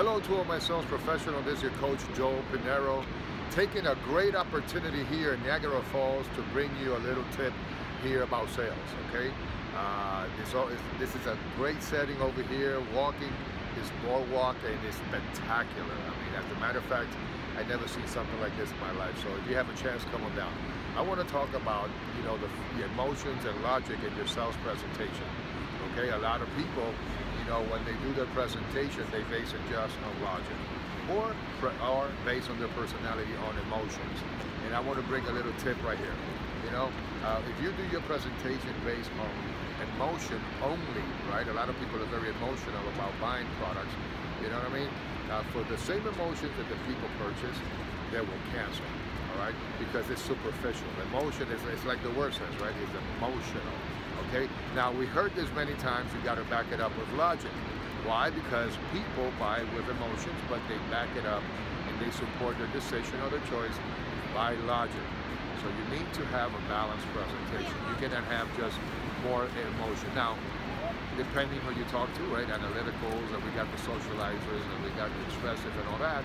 Hello to all my sales professionals. This is your coach, Joe Pinero, taking a great opportunity here in Niagara Falls to bring you a little tip here about sales, okay? This is a great setting over here. Walking this boardwalk and it's spectacular. I mean, as a matter of fact, I never seen something like this in my life. So if you have a chance, come on down. I want to talk about, the emotions and logic in your sales presentation, okay? A lot of people, when they do their presentation, they base it just on logic or based on their personality on emotions. And I want to bring a little tip right here. If you do your presentation based on emotion only, right? A lot of people are very emotional about buying products, you know what I mean? For the same emotions that the people purchase, they will cancel, all right? Because it's superficial. Emotion is, it's like the word says, right? It's emotional. Okay? Now, we heard this many times, you got to back it up with logic. Why? Because people buy with emotions, but they back it up and they support their decision or their choice by logic. So you need to have a balanced presentation. You cannot have just more emotion. Now, depending who you talk to, right? Analyticals, and we got the socializers, and we got the expressive and all that.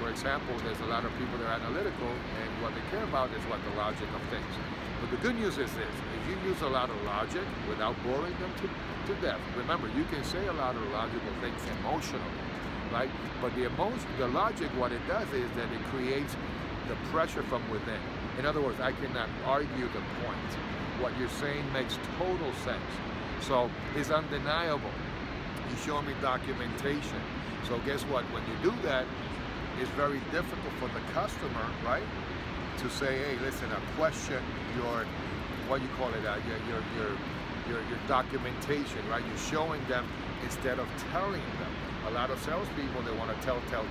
For example, there's a lot of people that are analytical, and what they care about is what the logic of things. But the good news is this: if you use a lot of logic without boring them to death, remember, you can say a lot of logical things emotionally, right? But the logic, what it does is that it creates the pressure from within. In other words, I cannot argue the point. What you're saying makes total sense. So it's undeniable. You show me documentation. So guess what? When you do that, it's very difficult for the customer, right, to say, hey, listen, I question your, what you call it, your documentation, right? You're showing them instead of telling them. A lot of salespeople, they want to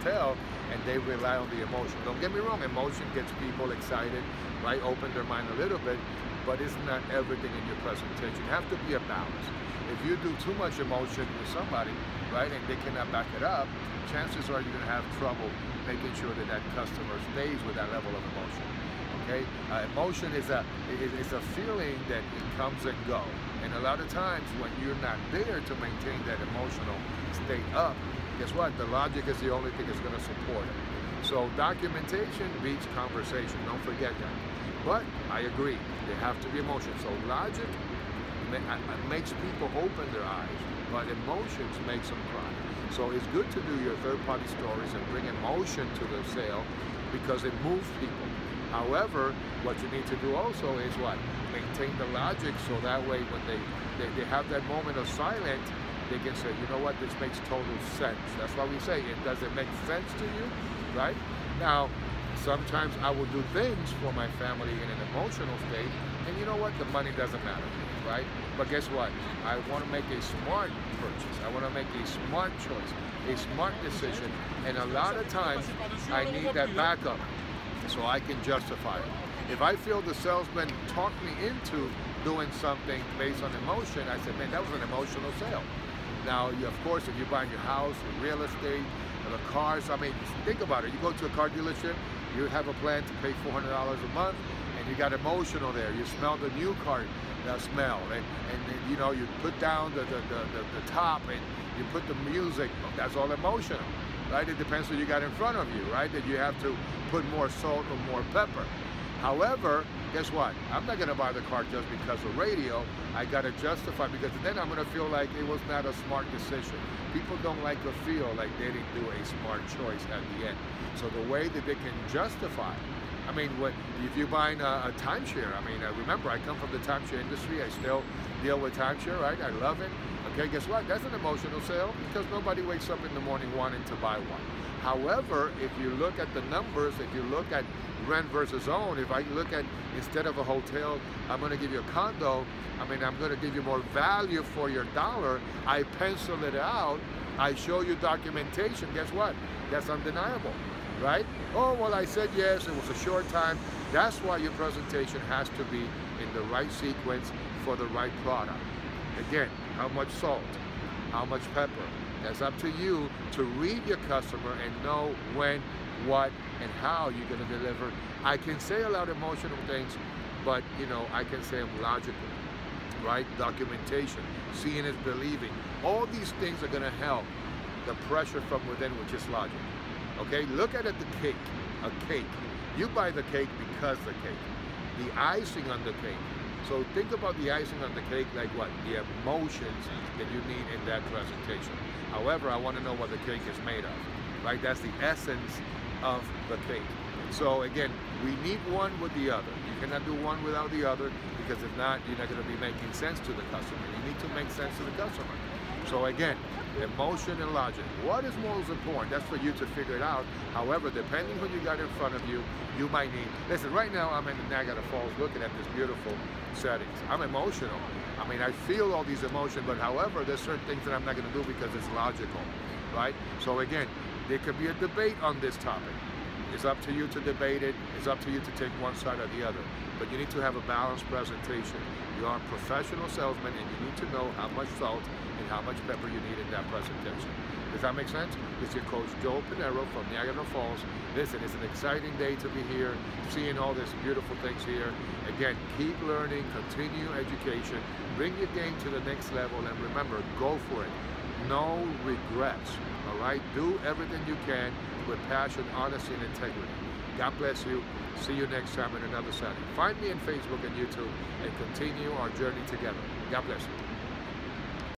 tell, and they rely on the emotion. Don't get me wrong, emotion gets people excited, right? Open their mind a little bit, but it's not everything in your presentation. You have to be a balance. If you do too much emotion with somebody, right, and they cannot back it up, chances are you're going to have trouble making sure that that customer stays with that level of emotion. Okay, emotion is a feeling that it comes and goes, and a lot of times when you're not there to maintain that emotional state up, guess what? The logic is the only thing that's going to support it. So documentation beats conversation. Don't forget that. But I agree, there have to be emotion. So logic makes people open their eyes, but emotions makes them cry. So it's good to do your third-party stories and bring emotion to the sale because it moves people. However, what you need to do also is what? Maintain the logic, so that way when they have that moment of silence, they can say, you know what, this makes total sense. That's why we say, does it make sense to you, right? Now, sometimes I will do things for my family in an emotional state, and you know what, the money doesn't matter, right? But guess what? I want to make a smart purchase. I want to make a smart choice, a smart decision, and a lot of times I need that backup so I can justify it. If I feel the salesman talked me into doing something based on emotion, I said, man, that was an emotional sale. Now, of course, if you're buying your house, your real estate, or the cars, I mean, think about it. You go to a car dealership, you have a plan to pay $400 a month, and you got emotional there. You smell the new car smell, and you put down the top, and you put the music. That's all emotional, right? It depends what you got in front of you, right? That you have to put more salt or more pepper. However, guess what? I'm not going to buy the car just because of radio. I got to justify, because then I'm going to feel like it was not a smart decision. People don't like to feel like they didn't do a smart choice at the end. So the way that they can justify, I mean, if you're buying a timeshare, I mean, remember, I come from the timeshare industry. I still deal with timeshare, right? I love it. Okay, guess what? That's an emotional sale because nobody wakes up in the morning wanting to buy one. However, if you look at the numbers, if you look at rent versus own, if I look at, instead of a hotel, I'm going to give you a condo, I mean, I'm going to give you more value for your dollar, I pencil it out, I show you documentation, guess what? That's undeniable, right? Oh, well, I said yes, it was a short time. That's why your presentation has to be in the right sequence for the right product. Again, how much salt, how much pepper. That's up to you to read your customer and know when, what, and how you're going to deliver. I can say a lot of emotional things, but I can say them logically, right? Documentation, seeing is believing. All these things are going to help the pressure from within, which is logic. Okay, look at it, the cake, a cake. You buy the cake because the cake, the icing on the cake. So think about the icing on the cake like what? The emotions that you need in that presentation. However, I want to know what the cake is made of, right? That's the essence of the cake. So again, we need one with the other. You cannot do one without the other, because if not, you're not going to be making sense to the customer. You need to make sense to the customer. So again, emotion and logic. What is most important? That's for you to figure it out. However, depending who you got in front of you, you might need. Listen, right now I'm in the Niagara Falls looking at this beautiful settings. I'm emotional. I mean, I feel all these emotions, but however, there's certain things that I'm not going to do because it's logical, right? So again, there could be a debate on this topic. It's up to you to debate it. It's up to you to take one side or the other. But you need to have a balanced presentation. You are a professional salesman, and you need to know how much salt and how much pepper you need in that presentation. Does that make sense? This is your coach, Joe Pinero from Niagara Falls. Listen, it's an exciting day to be here, seeing all these beautiful things here. Again, keep learning, continue education, bring your game to the next level, and remember, go for it. No regrets, all right? Do everything you can with passion, honesty, and integrity. God bless you. See you next time in another setting. Find me on Facebook and YouTube and continue our journey together. God bless you.